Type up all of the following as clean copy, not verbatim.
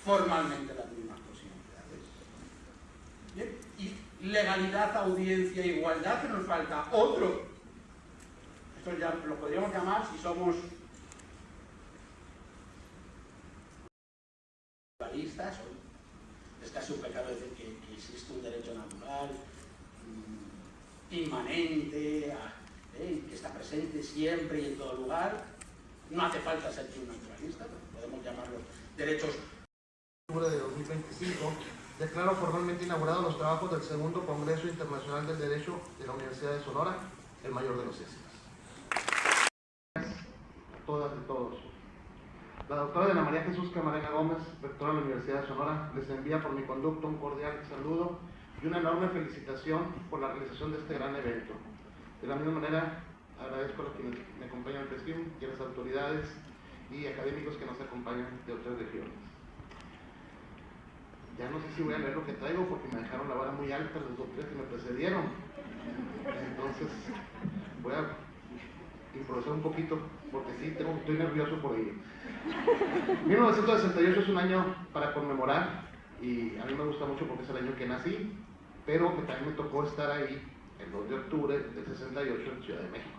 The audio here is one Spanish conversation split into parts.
formalmente las mismas posibilidades. Bien, y legalidad, audiencia, igualdad, que nos falta otro. Esto ya lo podríamos llamar, si somos naturalistas, es casi un pecado decir que existe un derecho natural inmanente, que está presente siempre y en todo lugar. No hace falta ser un naturalista, podemos llamarlo derechos. En octubre de 2025, declaro formalmente inaugurados los trabajos del segundo Congreso Internacional del Derecho de la Universidad de Sonora, el mayor de los éxitos. Todas y todos. La doctora Ana María Jesús Camarena Gómez, rectora de la Universidad de Sonora, les envía por mi conducto un cordial saludo y una enorme felicitación por la realización de este gran evento. De la misma manera, agradezco a los quienes me acompañan en el festival y a las autoridades y académicos que nos acompañan de otras regiones. Ya no sé si voy a leer lo que traigo porque me dejaron la vara muy alta los doctores que me precedieron. Entonces, voy a improvisar un poquito porque sí, estoy nervioso por ello. 1968 es un año para conmemorar y a mí me gusta mucho porque es el año que nací, pero que también me tocó estar ahí el 2 de octubre del 68 en Ciudad de México.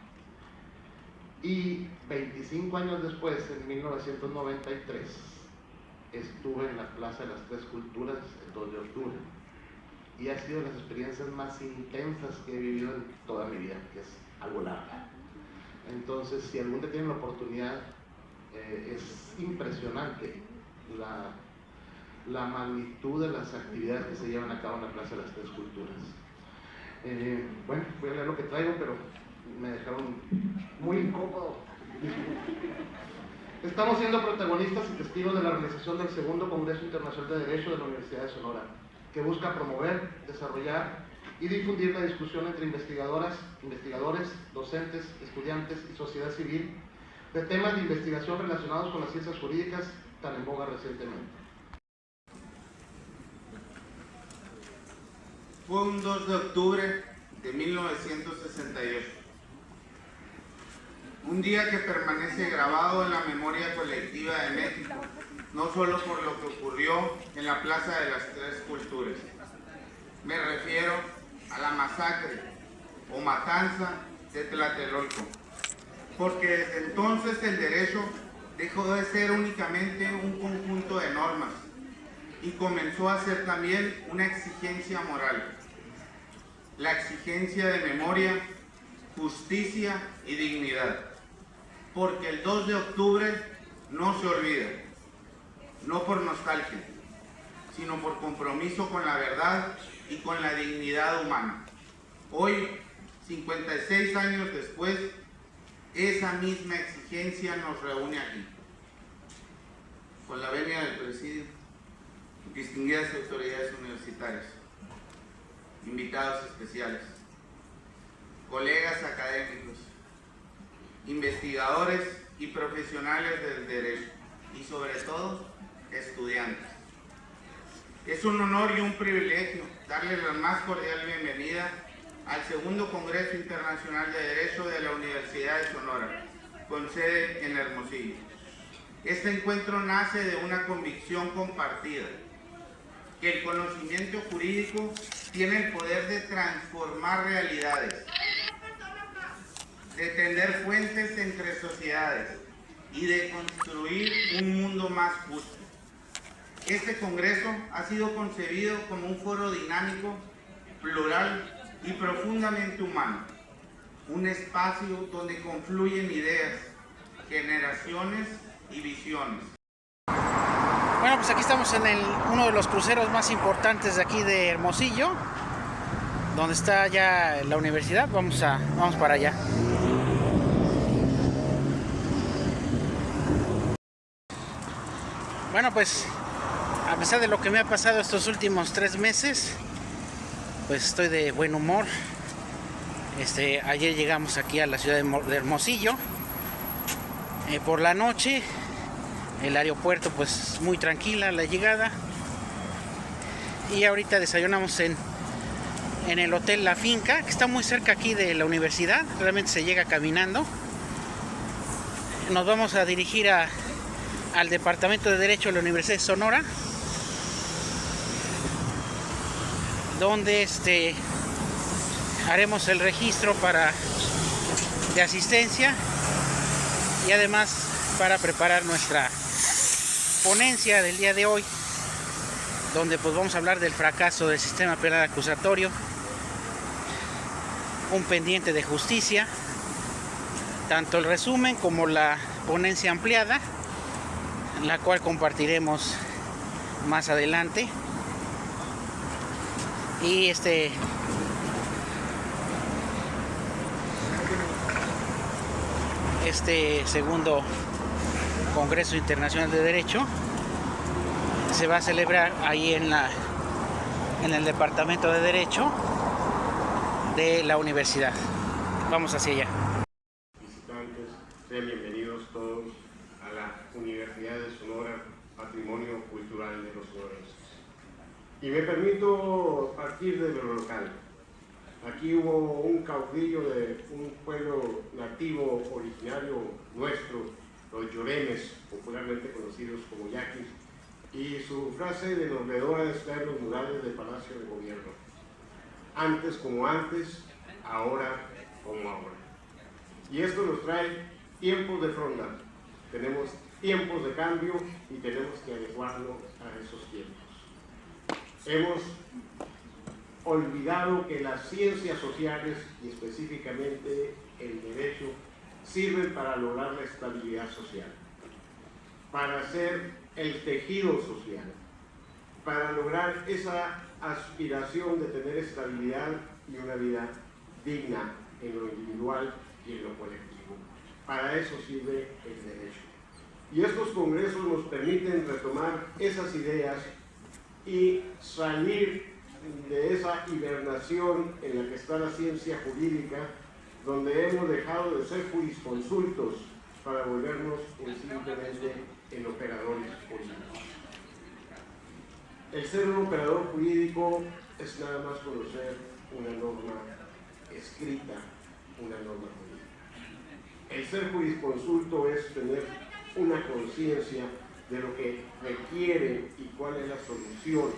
Y 25 años después, en 1993, estuve en la Plaza de las Tres Culturas el 2 de octubre. Y ha sido de las experiencias más intensas que he vivido en toda mi vida, que es algo larga. Entonces, si algún día tienen la oportunidad, es impresionante la magnitud de las actividades que se llevan a cabo en la Plaza de las Tres Culturas. Bueno, voy a leer lo que traigo, pero me dejaron muy incómodo. Estamos siendo protagonistas y testigos de la realización del segundo Congreso Internacional de Derecho de la Universidad de Sonora, que busca promover, desarrollar y difundir la discusión entre investigadoras, investigadores, docentes, estudiantes y sociedad civil de temas de investigación relacionados con las ciencias jurídicas tan en boga recientemente. Fue un 2 de octubre de 1968, un día que permanece grabado en la memoria colectiva de México, no solo por lo que ocurrió en la Plaza de las Tres Culturas. Me refiero a la masacre o matanza de Tlatelolco, porque desde entonces el derecho dejó de ser únicamente un conjunto de normas y comenzó a ser también una exigencia moral, la exigencia de memoria, justicia y dignidad, porque el 2 de octubre no se olvida, no por nostalgia, sino por compromiso con la verdad y con la dignidad humana. Hoy, 56 años después, esa misma exigencia nos reúne aquí. Con la venia del presidio, distinguidas autoridades universitarias, invitados especiales, colegas académicos, investigadores y profesionales del derecho, y sobre todo, estudiantes. Es un honor y un privilegio darles la más cordial bienvenida al segundo Congreso Internacional de Derecho de la Universidad de Sonora, con sede en Hermosillo. Este encuentro nace de una convicción compartida, que el conocimiento jurídico tiene el poder de transformar realidades, de tender puentes entre sociedades y de construir un mundo más justo. Este Congreso ha sido concebido como un foro dinámico, plural y profundamente humano, un espacio donde confluyen ideas, generaciones y visiones. Bueno, pues aquí estamos en uno de los cruceros más importantes de aquí de Hermosillo, donde está ya la universidad. Vamos para allá. Bueno, pues a pesar de lo que me ha pasado estos últimos 3 meses, pues estoy de buen humor. Ayer llegamos aquí a la ciudad de Hermosillo. Por la noche, el aeropuerto pues muy tranquila la llegada. Y ahorita desayunamos en el hotel La Finca, que está muy cerca aquí de la universidad. Realmente se llega caminando. Nos vamos a dirigir al Departamento de Derecho de la Universidad de Sonora, donde haremos el registro de asistencia y además para preparar nuestra ponencia del día de hoy, donde pues vamos a hablar del fracaso del sistema penal acusatorio, un pendiente de justicia, tanto el resumen como la ponencia ampliada, la cual compartiremos más adelante. Y segundo Congreso Internacional de Derecho se va a celebrar ahí en el Departamento de Derecho de la universidad. Vamos hacia allá. Visitantes, sean bienvenidos todos a la Universidad de Sonora, Patrimonio Cultural de los Sonorenses. Y me permito partir de lo local. Aquí hubo un caudillo de un pueblo nativo originario nuestro, los Lloremes, popularmente conocidos como yaquis, y su frase denominadora está en los murales del Palacio de Gobierno: antes como antes, ahora como ahora. Y esto nos trae tiempos de fronda. Tenemos tiempos de cambio y tenemos que adecuarnos a esos tiempos. Hemos olvidado que las ciencias sociales y específicamente el derecho sirven para lograr la estabilidad social, para hacer el tejido social, para lograr esa aspiración de tener estabilidad y una vida digna en lo individual y en lo colectivo. Para eso sirve el derecho. Y estos congresos nos permiten retomar esas ideas y salir de esa hibernación en la que está la ciencia jurídica, donde hemos dejado de ser jurisconsultos para volvernos simplemente en operadores jurídicos. El ser un operador jurídico es nada más conocer una norma escrita, una norma jurídica. El ser jurisconsulto es tener una conciencia de lo que requiere y cuál es la solución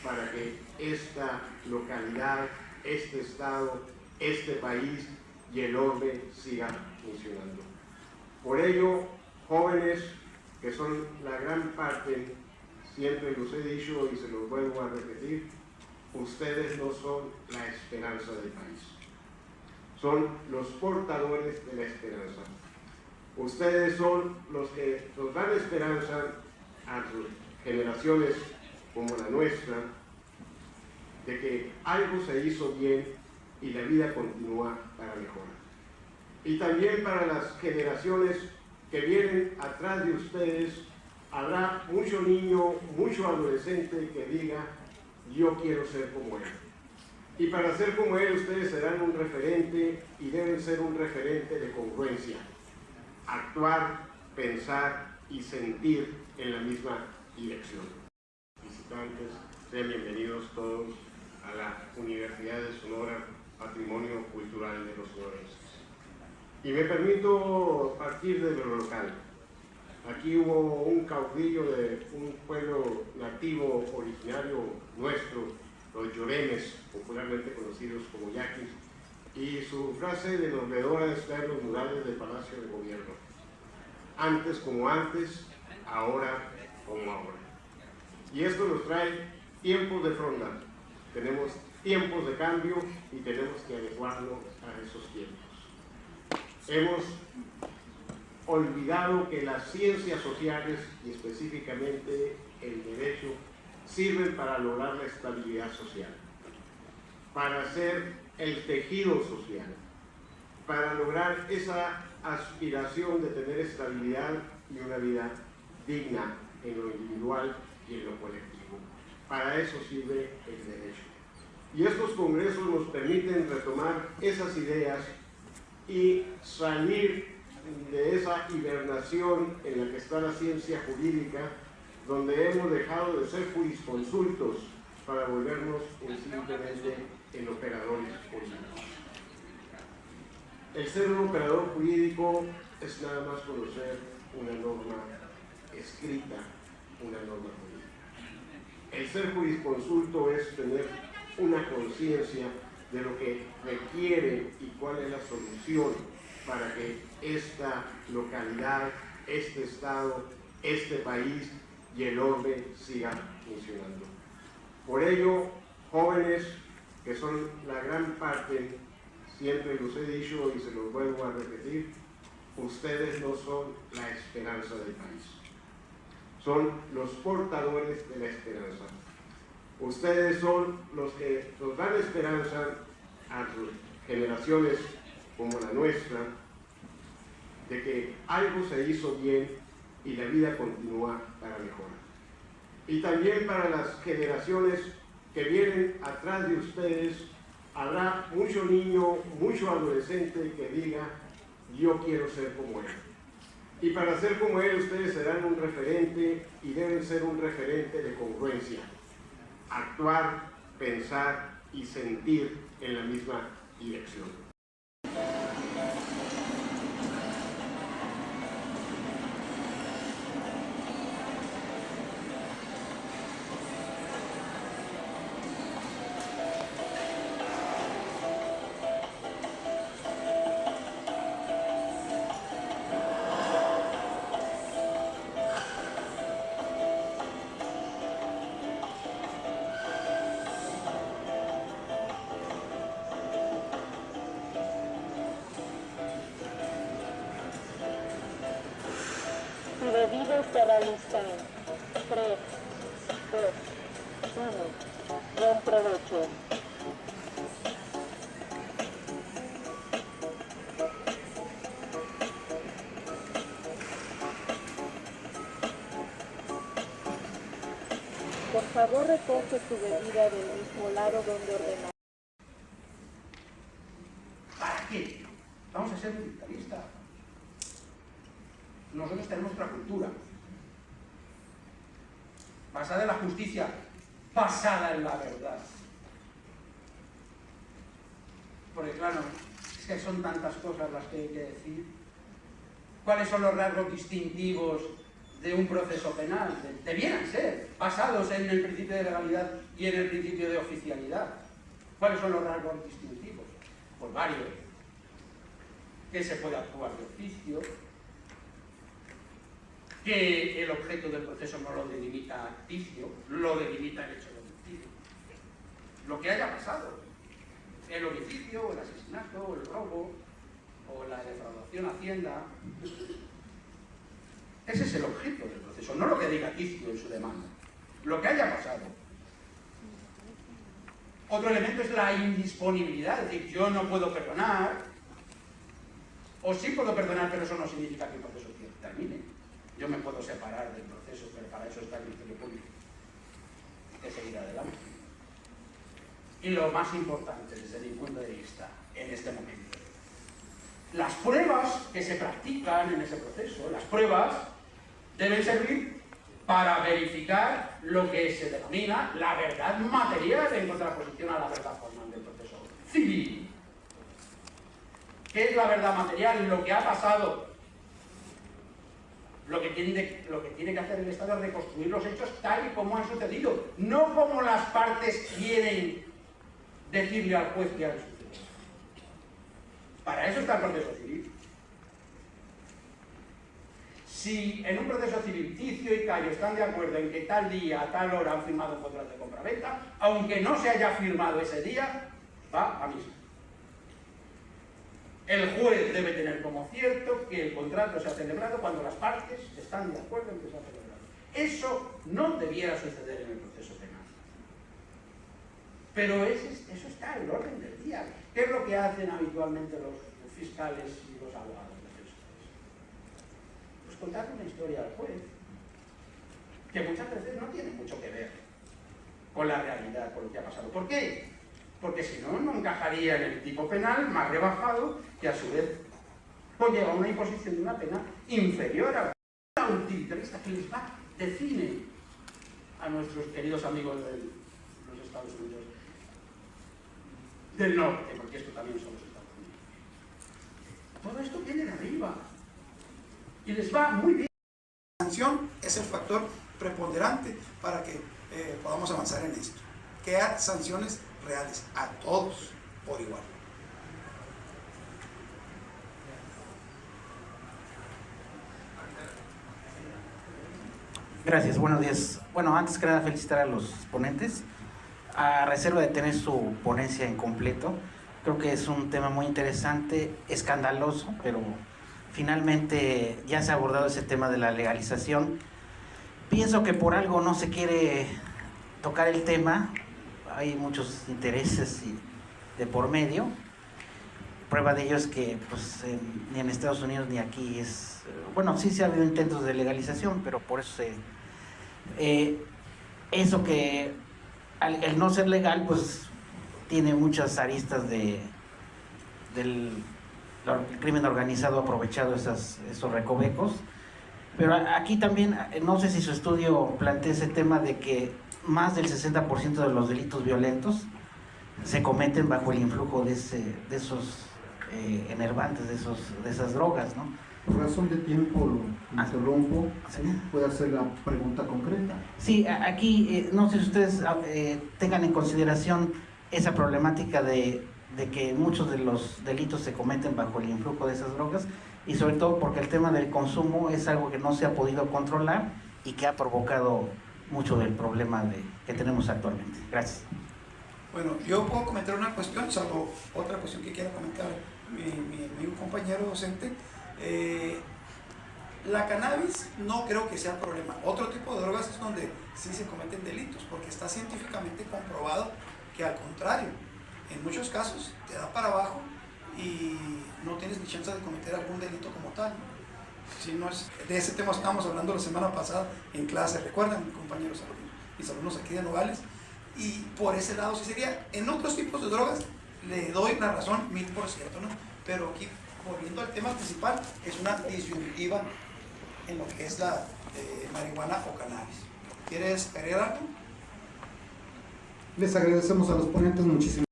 para que esta localidad, este estado, este país y el orden sigan funcionando. Por ello, jóvenes, que son la gran parte, siempre los he dicho y se los vuelvo a repetir, ustedes no son la esperanza del país, son los portadores de la esperanza. Ustedes son los que nos dan esperanza a sus generaciones como la nuestra, de que algo se hizo bien y la vida continúa para mejorar. Y también para las generaciones que vienen atrás de ustedes, habrá mucho niño, mucho adolescente que diga: yo quiero ser como él. Y para ser como él, ustedes serán un referente y deben ser un referente de congruencia. Actuar, pensar y sentir en la misma dirección. Visitantes, sean bienvenidos todos a la Universidad de Sonora, Patrimonio Cultural de los Sonorenses. Y me permito partir de lo local. Aquí hubo un caudillo de un pueblo nativo originario nuestro, los Lloremes, popularmente conocidos como yaquis, y su frase denominadora está en los murales del Palacio de Gobierno: antes como antes, ahora como ahora. Y esto nos trae tiempos de fronda. Tenemos tiempos de cambio y tenemos que adecuarnos a esos tiempos. Hemos olvidado que las ciencias sociales y específicamente el derecho sirven para lograr la estabilidad social, para hacer el tejido social, para lograr esa aspiración de tener estabilidad y una vida digna en lo individual y en lo colectivo. Para eso sirve el derecho. Y estos congresos nos permiten retomar esas ideas y salir de esa hibernación en la que está la ciencia jurídica, donde hemos dejado de ser jurisconsultos para volvernos simplemente en operadores jurídicos. El ser un operador jurídico es nada más conocer una norma escrita, una norma jurídica. El ser jurisconsulto es tener una conciencia de lo que requiere y cuál es la solución para que esta localidad, este estado, este país y el orden sigan funcionando. Por ello, jóvenes, que son la gran parte, siempre los he dicho y se los vuelvo a repetir, ustedes no son la esperanza del país, son los portadores de la esperanza. Ustedes son los que nos dan esperanza a sus generaciones como la nuestra, de que algo se hizo bien y la vida continúa para mejor. Y también para las generaciones que vienen atrás de ustedes, habrá mucho niño, mucho adolescente que diga, yo quiero ser como él. Y para ser como él, ustedes serán un referente y deben ser un referente de congruencia. Actuar, pensar y sentir en la misma dirección. Su bebida estará lista en 3, 2, 1. Buen provecho. Por favor, recoge su bebida del mismo lado donde ordenó. ¿Para qué? Vamos a ser militaristas. Nosotros tenemos otra cultura, basada en la justicia, basada en la verdad. Porque claro, es que son tantas cosas las que hay que decir. ¿Cuáles son los rasgos distintivos de un proceso penal? Debieran ser basados en el principio de legalidad y en el principio de oficialidad. ¿Cuáles son los rasgos distintivos? Pues varios. Que se puede actuar de oficio, que el objeto del proceso no lo delimita acticio, lo delimita el hecho de homicidio. Lo que haya pasado, el homicidio, el asesinato, el robo, o la defraudación a Hacienda, ese es el objeto del proceso, no lo que diga Ticio en su demanda, lo que haya pasado. Otro elemento es la indisponibilidad, es decir, yo no puedo perdonar, o sí puedo perdonar, pero eso no significa que el proceso termine. Yo me puedo separar del proceso, pero para eso está el Ministerio Público, que seguir adelante. Y lo más importante desde mi punto de vista, en este momento, las pruebas que se practican en ese proceso, las pruebas deben servir para verificar lo que se denomina la verdad material en contraposición a la verdad formal del proceso civil. ¿Qué es la verdad material? Lo que ha pasado. Lo que tiene que hacer el Estado es reconstruir los hechos tal y como han sucedido, no como las partes quieren decirle al juez que han sucedido. Para eso está el proceso civil. Si en un proceso civil Ticio y Cayo están de acuerdo en que tal día, a tal hora han firmado un contrato de compraventa, aunque no se haya firmado ese día, va a misa. El juez debe tener como cierto que el contrato se ha celebrado cuando las partes están de acuerdo en que se ha celebrado. Eso no debiera suceder en el proceso penal. Pero eso está en el orden del día. ¿Qué es lo que hacen habitualmente los fiscales y los abogados defensores? Pues contar una historia al juez, que muchas veces no tiene mucho que ver con la realidad, con lo que ha pasado. ¿Por qué? Porque si no, no encajaría en el tipo penal más rebajado, que a su vez conlleva una imposición de una pena inferior a la utilitarista que les va, define a nuestros queridos amigos de los Estados Unidos del norte, porque esto también son los Estados Unidos. Todo esto viene de arriba y les va muy bien. La sanción es el factor preponderante para que podamos avanzar en esto. que haya sanciones reales a todos por igual. Gracias, buenos días. Bueno, antes que nada felicitar a los ponentes, a reserva de tener su ponencia en completo. Creo que es un tema muy interesante, escandaloso, pero finalmente ya se ha abordado ese tema de la legalización. Pienso que por algo no se quiere tocar el tema, hay muchos intereses de por medio. Prueba de ello es que pues, ni en Estados Unidos ni aquí es... Bueno, sí se ha habido intentos de legalización, pero por eso eso que el no ser legal, pues tiene muchas aristas del crimen organizado aprovechado esos recovecos. Pero aquí también, no sé si su estudio plantea ese tema de que más del 60% de los delitos violentos se cometen bajo el influjo de esos enervantes, de esas drogas, ¿no? Por razón de tiempo lo interrumpo. ¿Sí? ¿Puede hacer la pregunta concreta? Sí, aquí no sé si ustedes tengan en consideración esa problemática de que muchos de los delitos se cometen bajo el influjo de esas drogas, y sobre todo porque el tema del consumo es algo que no se ha podido controlar y que ha provocado mucho del problema que tenemos actualmente. Gracias. Bueno, yo puedo comentar una cuestión, salvo otra cuestión que quiera comentar mi compañero docente. La cannabis no creo que sea problema. Otro tipo de drogas es donde sí se cometen delitos, porque está científicamente comprobado que al contrario, en muchos casos te da para abajo y no tienes ni chance de cometer algún delito como tal. Si no es, de ese tema estábamos hablando la semana pasada en clase, recuerdan, compañeros alumnos, mis alumnos aquí de Nogales, y por ese lado sí sería. En otros tipos de drogas le doy la razón 1000%, ¿no? Pero aquí, volviendo al tema principal, es una disyuntiva en lo que es la marihuana o cannabis. ¿Quieres agregar algo? Les agradecemos a los ponentes muchísimo.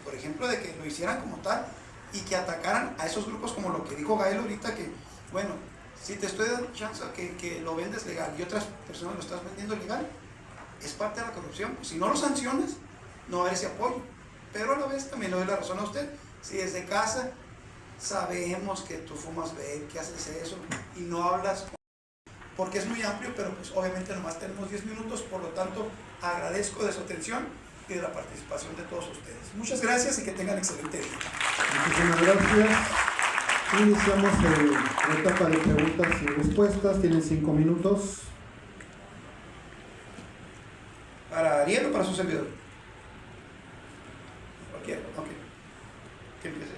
Por ejemplo, de que lo hicieran como tal y que atacaran a esos grupos, como lo que dijo Gael ahorita, que bueno, si te estoy dando chance que lo vendes legal y otras personas lo estás vendiendo legal, es parte de la corrupción. Pues si no lo sancionas, no va a haber ese apoyo. Pero a la vez también le doy la razón a usted. Si desde casa sabemos que tú fumas vape, que haces eso y no hablas, porque es muy amplio, pero pues obviamente nomás tenemos 10 minutos, por lo tanto agradezco de su atención y de la participación de todos ustedes. Muchas gracias y que tengan excelente día. Muchísimas gracias. Iniciamos la etapa de preguntas y respuestas. Tienen 5 minutos. ¿Para Ariel o para su servidor? Cualquiera, ok. ¿Qué empiece?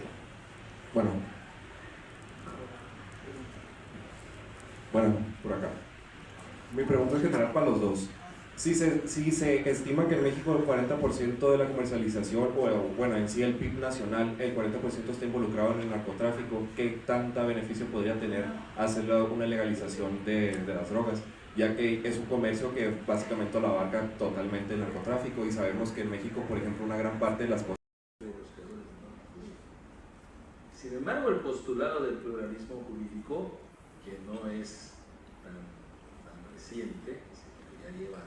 Bueno, por acá. Mi pregunta es general para los dos. Si se estima que en México el 40% de la comercialización, o bueno, en sí el PIB nacional, el 40% está involucrado en el narcotráfico, ¿qué tanta beneficio podría tener hacer una legalización de las drogas? Ya que es un comercio que básicamente lo abarca totalmente el narcotráfico, y sabemos que en México, por ejemplo, una gran parte de las cosas... Sin embargo, el postulado del pluralismo jurídico, que no es tan reciente, ya lleva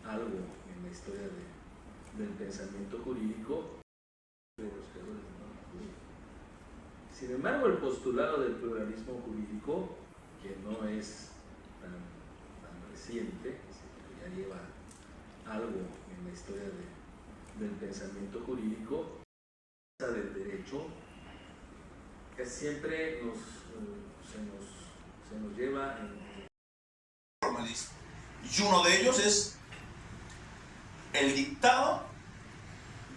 algo en la historia del pensamiento jurídico. Sin embargo, el postulado del pluralismo jurídico, que no es tan reciente, ya lleva algo en la historia del pensamiento jurídico, del derecho, que siempre se nos lleva en... Y uno de ellos es el dictado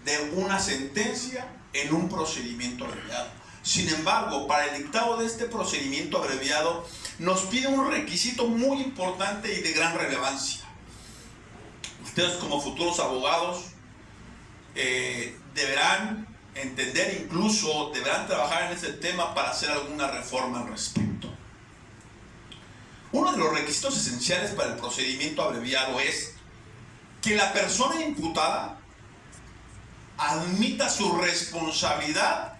de una sentencia en un procedimiento abreviado. Sin embargo, para el dictado de este procedimiento abreviado nos pide un requisito muy importante y de gran relevancia. Ustedes, como futuros abogados, deberán entender, incluso deberán trabajar en ese tema para hacer alguna reforma al respecto. Uno de los requisitos esenciales para el procedimiento abreviado es que la persona imputada admita su responsabilidad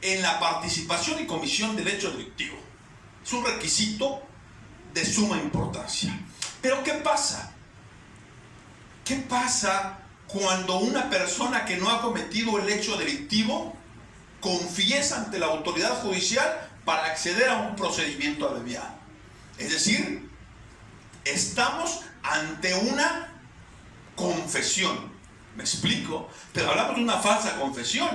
en la participación y comisión del hecho delictivo. Es un requisito de suma importancia. Pero ¿qué pasa? ¿Qué pasa cuando una persona que no ha cometido el hecho delictivo confiesa ante la autoridad judicial para acceder a un procedimiento abreviado? Es decir, estamos ante una confesión. ¿Me explico? Pero hablamos de una falsa confesión.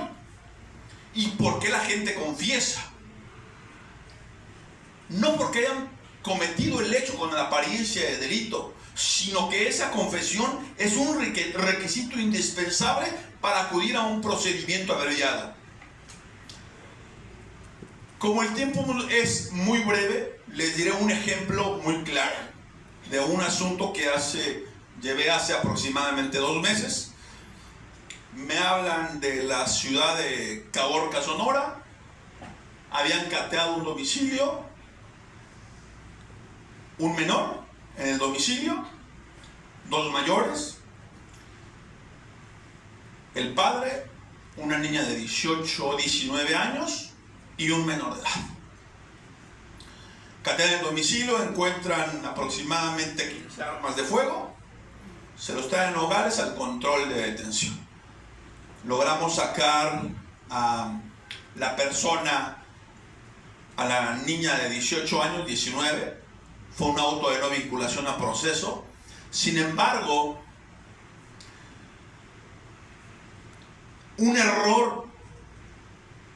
¿Y por qué la gente confiesa? No porque hayan cometido el hecho con la apariencia de delito, sino que esa confesión es un requisito indispensable para acudir a un procedimiento abreviado. Como el tiempo es muy breve, les diré un ejemplo muy claro de un asunto que llevé hace aproximadamente 2 meses. Me hablan de la ciudad de Caborca, Sonora. Habían cateado un domicilio, un menor en el domicilio, 2 mayores, el padre, una niña de 18 o 19 años y un menor de edad. Catean el domicilio, encuentran aproximadamente 15 armas de fuego, se los traen hogares al control de detención. Logramos sacar a la persona, a la niña de 18 años, 19, fue un auto de no vinculación a proceso. Sin embargo, un error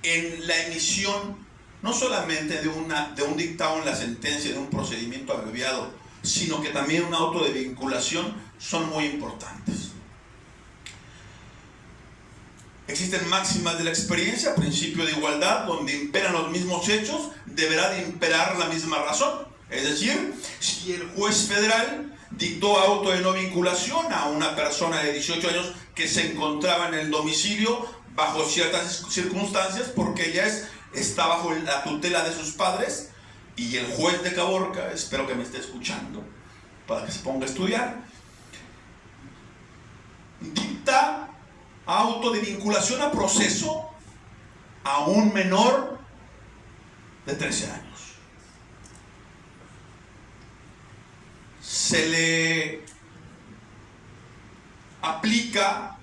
en la emisión, no solamente de un dictado en la sentencia de un procedimiento abreviado, sino que también un auto de vinculación, son muy importantes. Existen máximas de la experiencia, principio de igualdad, donde imperan los mismos hechos, deberá de imperar la misma razón. Es decir, si el juez federal dictó auto de no vinculación a una persona de 18 años que se encontraba en el domicilio bajo ciertas circunstancias, porque ella está bajo la tutela de sus padres, y el juez de Caborca, espero que me esté escuchando para que se ponga a estudiar, dicta auto de vinculación a proceso a un menor de 13 años. Se le aplica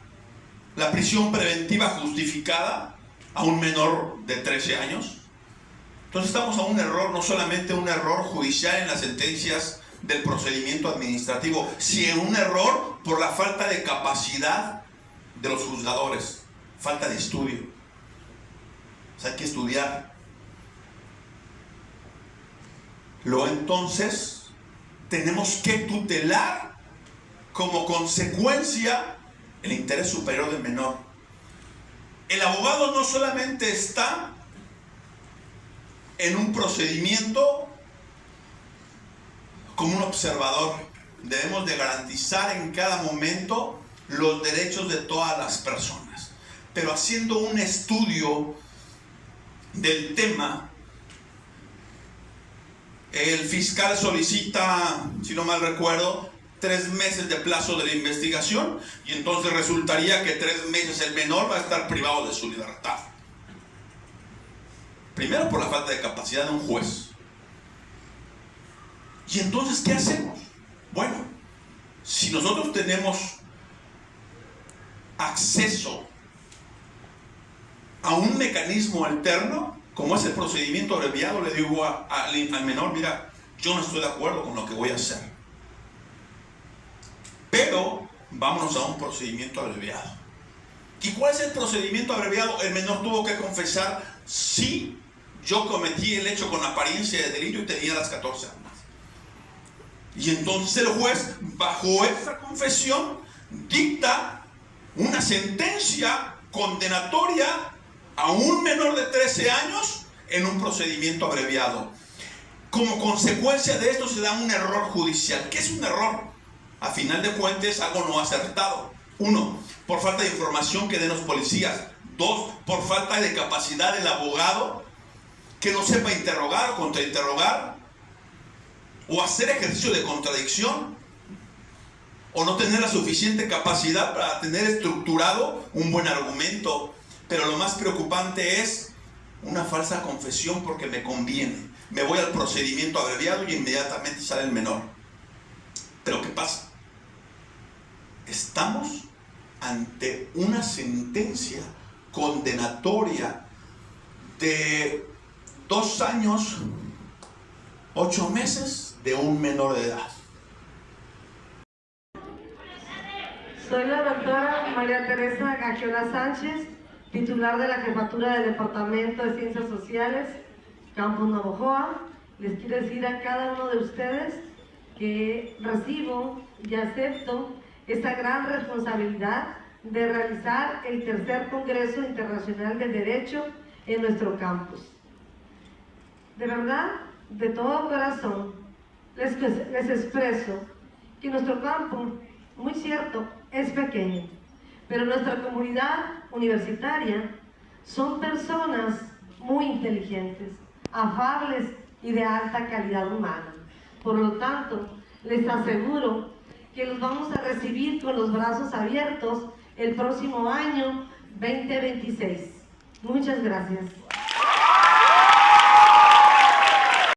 la prisión preventiva justificada a un menor de 13 años. Entonces estamos a un error, no solamente un error judicial en las sentencias del procedimiento administrativo, sino un error por la falta de capacidad de los juzgadores, falta de estudio. O sea, hay que estudiar. Luego entonces tenemos que tutelar como consecuencia el interés superior del menor. El abogado no solamente está en un procedimiento como un observador, debemos de garantizar en cada momento los derechos de todas las personas, pero haciendo un estudio del tema. El fiscal solicita, si no mal recuerdo, 3 meses de plazo de la investigación, y entonces resultaría que 3 meses el menor va a estar privado de su libertad. Primero por la falta de capacidad de un juez. Y entonces, ¿qué hacemos? Bueno, si nosotros tenemos acceso a un mecanismo alterno, como es el procedimiento abreviado, le digo al menor, mira, yo no estoy de acuerdo con lo que voy a hacer, pero vámonos a un procedimiento abreviado. ¿Y cuál es el procedimiento abreviado? El menor tuvo que confesar: sí, yo cometí el hecho con apariencia de delito y tenía las 14 armas. Y entonces el juez, bajo esa confesión, dicta una sentencia condenatoria a un menor de 13 años en un procedimiento abreviado. Como consecuencia de esto se da un error judicial. ¿Qué es un error? A final de cuentas, algo no acertado. 1, por falta de información que den los policías. 2, por falta de capacidad del abogado, que no sepa interrogar o contrainterrogar, o hacer ejercicio de contradicción, o no tener la suficiente capacidad para tener estructurado un buen argumento. Pero lo más preocupante es una falsa confesión porque me conviene. Me voy al procedimiento abreviado y inmediatamente sale el menor. Pero ¿qué pasa? estamos ante una sentencia condenatoria de 2 años, 8 meses de un menor de edad. Soy la doctora María Teresa Gagiola Sánchez, titular de la Jefatura del Departamento de Ciencias Sociales, Campus Navojoa. Les quiero decir a cada uno de ustedes que recibo y acepto esta gran responsabilidad de realizar el tercer Congreso Internacional de Derecho en nuestro campus. De verdad, de todo corazón, les expreso que nuestro campo, muy cierto, es pequeño, pero nuestra comunidad universitaria son personas muy inteligentes, afables y de alta calidad humana. Por lo tanto, les aseguro que los vamos a recibir con los brazos abiertos el próximo año 2026. Muchas gracias.